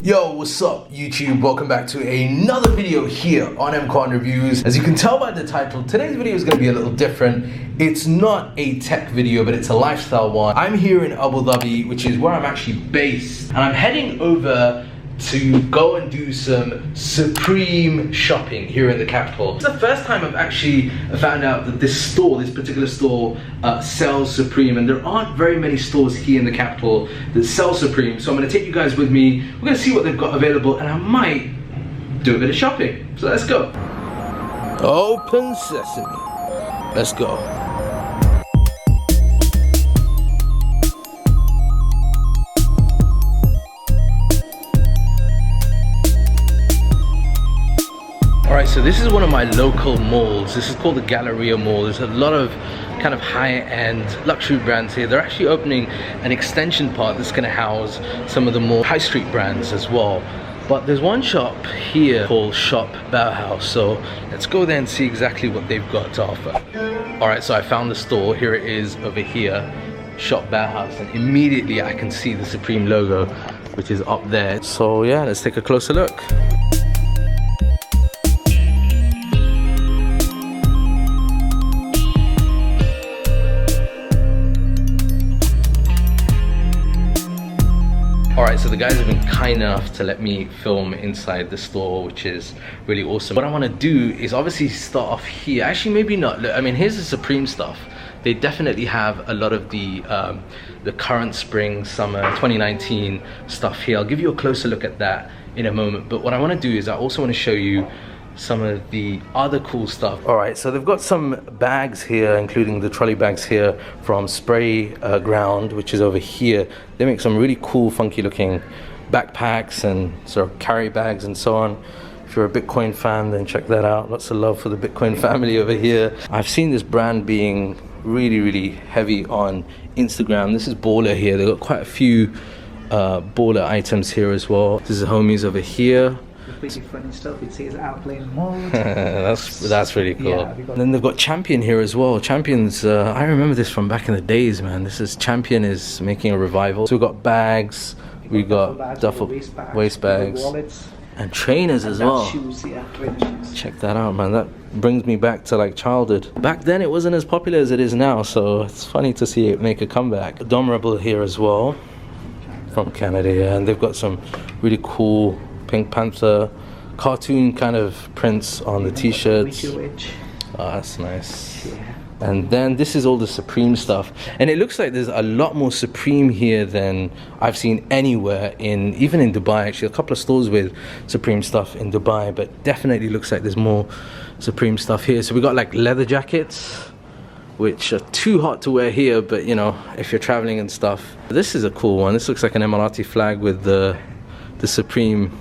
Yo, what's up YouTube? Welcome back to another video here on EMKWAN Reviews. As you can tell by the title, today's video is going to be a little different. It's not a tech video, but it's a lifestyle one. I'm here in Abu Dhabi, which is where I'm actually based, and I'm heading over to go and do some Supreme shopping here in the capital. It's the first time I've actually found out that this particular store sells Supreme, and there aren't very many stores here in the capital that sell Supreme. So I'm going to take you guys with me. We're going to see what they've got available, and I might do a bit of shopping. So let's go. Open sesame. Let's go. Alright, so this is one of my local malls. This is called the Galleria Mall. There's a lot of kind of high-end luxury brands here. They're actually opening an extension part that's going to house some of the more high street brands as well. But there's one shop here called Shop Bauhaus, so let's go there and see exactly what they've got to offer. Alright, so I found the store. Here it is over here, Shop Bauhaus, and immediately I can see the Supreme logo, which is up there. So yeah, let's take a closer look. Alright, so the guys have been kind enough to let me film inside the store, which is really awesome. What I want to do is obviously start off here. Actually, maybe not. Look, I mean, here's the Supreme stuff. They definitely have a lot of the current spring, summer 2019 stuff here. I'll give you a closer look at that in a moment. But what I want to do is I also want to show you some of the other cool stuff. Alright, so they've got some bags here, including the trolley bags here from Spray Ground, which is over here. They make some really cool, funky looking backpacks and sort of carry bags and so on. If you're a Bitcoin fan, then check that out. Lots of love for the Bitcoin family over here. I've seen this brand being really heavy on Instagram. This is Baller here. They've got quite a few Baller items here as well. This is the homies over here. Pretty funny stuff. It says AHLAN mode. that's really cool. Yeah, then they've got Champion here as well. Champion's I remember this from back in the days, man. This is Champion is making a revival. So we've got bags, we got duffel waist bags, wallets, and trainers as well. Shoes, yeah, shoes. Check that out, man. That brings me back to like childhood. Back then it wasn't as popular as it is now, so it's funny to see it make a comeback. Dom Rebel here as well from Canada, yeah. And they've got some really cool Pink Panther cartoon kind of prints on the t-shirts. Oh, that's nice. Yeah. And then this is all the Supreme stuff, and it looks like there's a lot more Supreme here than I've seen anywhere even in Dubai. Actually, a couple of stores with Supreme stuff in Dubai, but definitely looks like there's more Supreme stuff here. So we got like leather jackets, which are too hot to wear here, but you know, if you're traveling and stuff. This is a cool one. This looks like an Emirati flag with the Supreme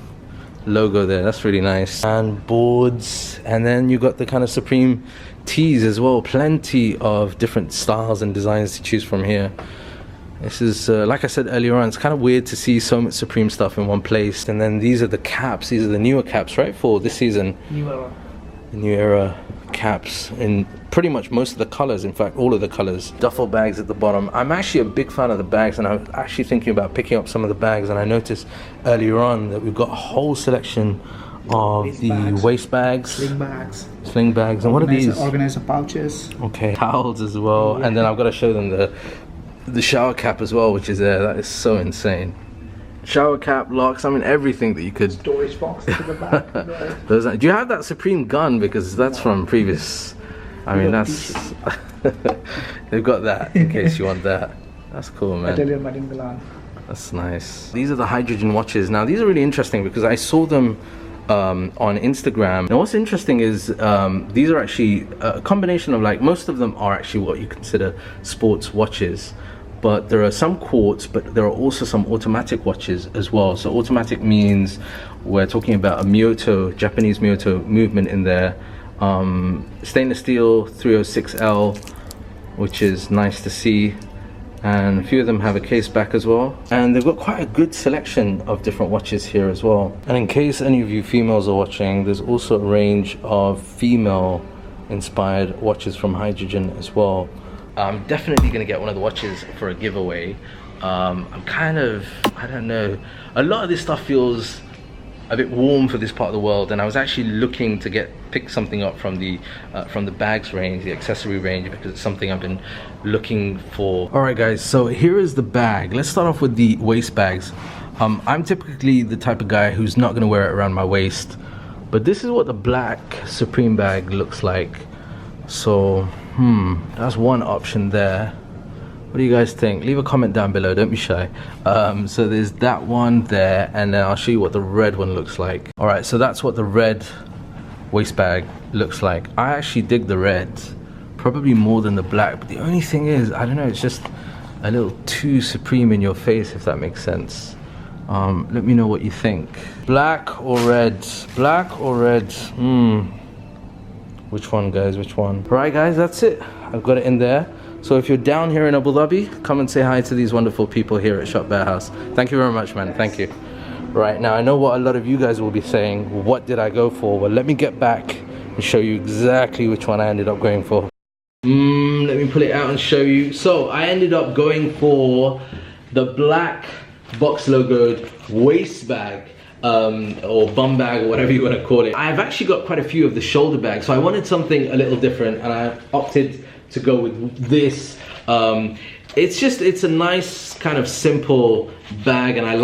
logo there. That's really nice. And boards, and then you got the kind of Supreme tees as well. Plenty of different styles and designs to choose from here. This is like I said earlier on, it's kind of weird to see so much Supreme stuff in one place. And then these are the caps. These are the newer caps, right, for this season. New era caps in pretty much most of the colors, in fact all of the colors. Duffel bags at the bottom. I'm actually a big fan of the bags, and I'm actually thinking about picking up some of the bags, and I noticed earlier on that we've got a whole selection of waist bags, sling bags, and what are these? Organizer pouches. Okay, towels as well, yeah. And then I've got to show them the shower cap as well, which is there. That is so insane. Shower cap, locks, I mean everything that you could. Storage box to the back. Do you have that Supreme gun? Because that's from previous. I mean that's. They've got that in case you want that. That's cool, man. That's nice. These are the hydrogen watches. Now these are really interesting because I saw them on Instagram. Now what's interesting is these are actually a combination of, like, most of them are actually what you consider sports watches. But there are some quartz, but there are also some automatic watches as well. So automatic means we're talking about a Myoto, Japanese Myoto movement in there. Stainless steel 306L, which is nice to see. And a few of them have a case back as well. And they've got quite a good selection of different watches here as well. And in case any of you females are watching, there's also a range of female inspired watches from Hydrogen as well. I'm definitely going to get one of the watches for a giveaway, I'm kind of, I don't know, a lot of this stuff feels a bit warm for this part of the world, and I was actually looking to pick something up from the bags range, the accessory range, because it's something I've been looking for. All right guys, so here is the bag. Let's start off with the waist bags. I'm typically the type of guy who's not going to wear it around my waist, but this is what the black Supreme bag looks like. So that's one option there. What do you guys think? Leave a comment down below, don't be shy. So there's that one there, and then I'll show you what the red one looks like. All right, so that's what the red waist bag looks like. I actually dig the red, probably more than the black, but the only thing is, I don't know, it's just a little too Supreme in your face, if that makes sense. Let me know what you think. Black or red? Black or red? Which one, guys? Which one? All right, guys, that's it. I've got it in there. So if you're down here in Abu Dhabi, come and say hi to these wonderful people here at Shop Bear House. Thank you very much, man. Thank you. Right, now I know what a lot of you guys will be saying. What did I go for? Well, let me get back and show you exactly which one I ended up going for. Let me pull it out and show you. So I ended up going for the black box logoed waist bag. Or bum bag, or whatever you want to call it. I've actually got quite a few of the shoulder bags, so I wanted something a little different, and I opted to go with this. It's a nice kind of simple bag, and I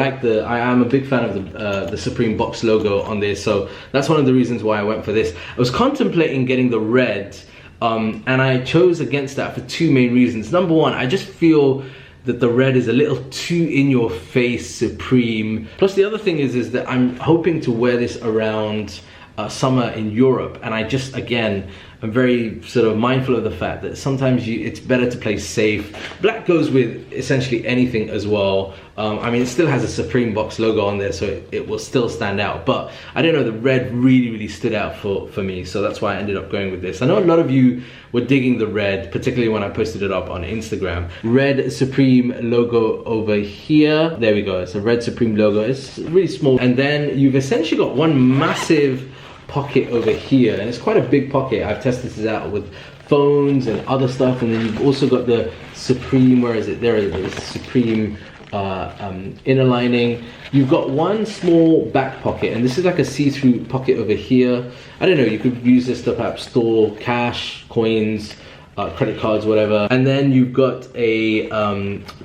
am a big fan of the Supreme box logo on this, so that's one of the reasons why I went for this. I was contemplating getting the red, and I chose against that for two main reasons. Number one, I just feel that the red is a little too in your face Supreme. Plus the other thing is that I'm hoping to wear this around summer in Europe, and I just, again, I'm very sort of mindful of the fact that sometimes it's better to play safe. Black goes with essentially anything as well. I mean, it still has a Supreme box logo on there, so it will still stand out, but I don't know, the red really stood out for me, so that's why I ended up going with this. I know a lot of you were digging the red, particularly when I posted it up on Instagram. Red Supreme logo over here. There we go, it's a red Supreme logo. It's really small, and then you've essentially got one massive pocket over here, and it's quite a big pocket. I've tested this out with phones and other stuff, and then you've also got the Supreme, where is it? There it is, Supreme inner lining. You've got one small back pocket, and this is like a see-through pocket over here. I don't know, you could use this to perhaps store cash, coins, credit cards, whatever. And then you've got a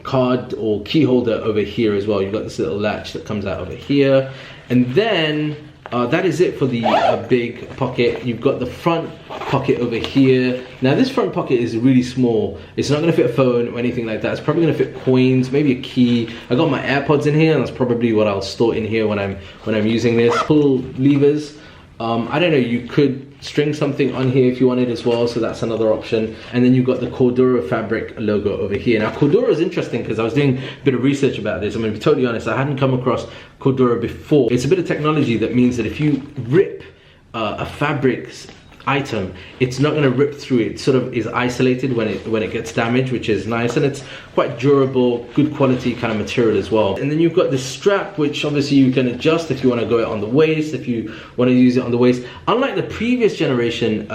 card or key holder over here as well. You've got this little latch that comes out over here, and then that is it for the big pocket. You've got the front pocket over here. Now this front pocket is really small. It's not going to fit a phone or anything like that. It's probably going to fit coins, maybe a key. I got my AirPods in here, and that's probably what I'll store in here when I'm using this. Pull levers. I don't know, you could string something on here if you wanted as well, so that's another option. And then you've got the Cordura fabric logo over here. Now Cordura is interesting because I was doing a bit of research about this. I'm going to be totally honest, I hadn't come across Cordura before. It's a bit of technology that means that if you rip a fabric item, it's not going to rip through. It sort of is isolated when it gets damaged, which is nice, and it's quite durable, good quality kind of material as well. And then you've got this strap, which obviously you can adjust if you want to go it on the waist, if you want to use it on the waist. Unlike the previous generation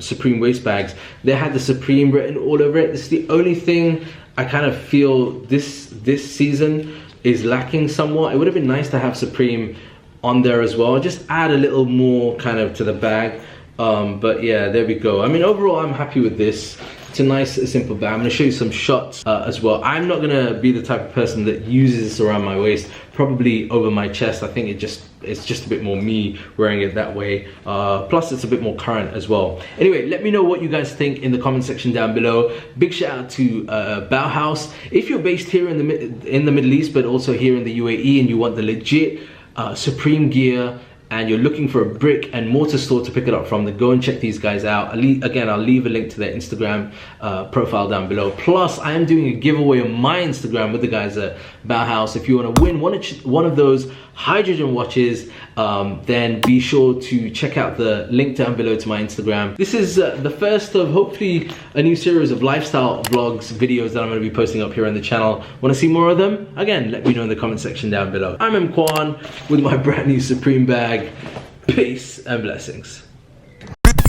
Supreme waist bags, they had the Supreme written all over it. This is the only thing I kind of feel this season is lacking somewhat. It would have been nice to have Supreme on there as well, just add a little more kind of to the bag. But yeah, there we go. I mean, overall, I'm happy with this. It's a nice, simple bag. I'm going to show you some shots as well. I'm not going to be the type of person that uses this around my waist, probably over my chest. I think it's just a bit more me wearing it that way. Plus, it's a bit more current as well. Anyway, let me know what you guys think in the comment section down below. Big shout out to Bauhaus. If you're based here in the Middle East, but also here in the UAE, and you want the legit Supreme gear, and you're looking for a brick and mortar store to pick it up from, then go and check these guys out. Again, I'll leave a link to their Instagram profile down below. Plus, I am doing a giveaway on my Instagram with the guys at Bauhaus. If you want to win one of those hydrogen watches, then be sure to check out the link down below to my Instagram. This is the first of hopefully a new series of lifestyle vlogs, videos that I'm going to be posting up here on the channel. Want to see more of them? Again, let me know in the comment section down below. I'm EMKWAN with my brand new Supreme bag. Peace and blessings.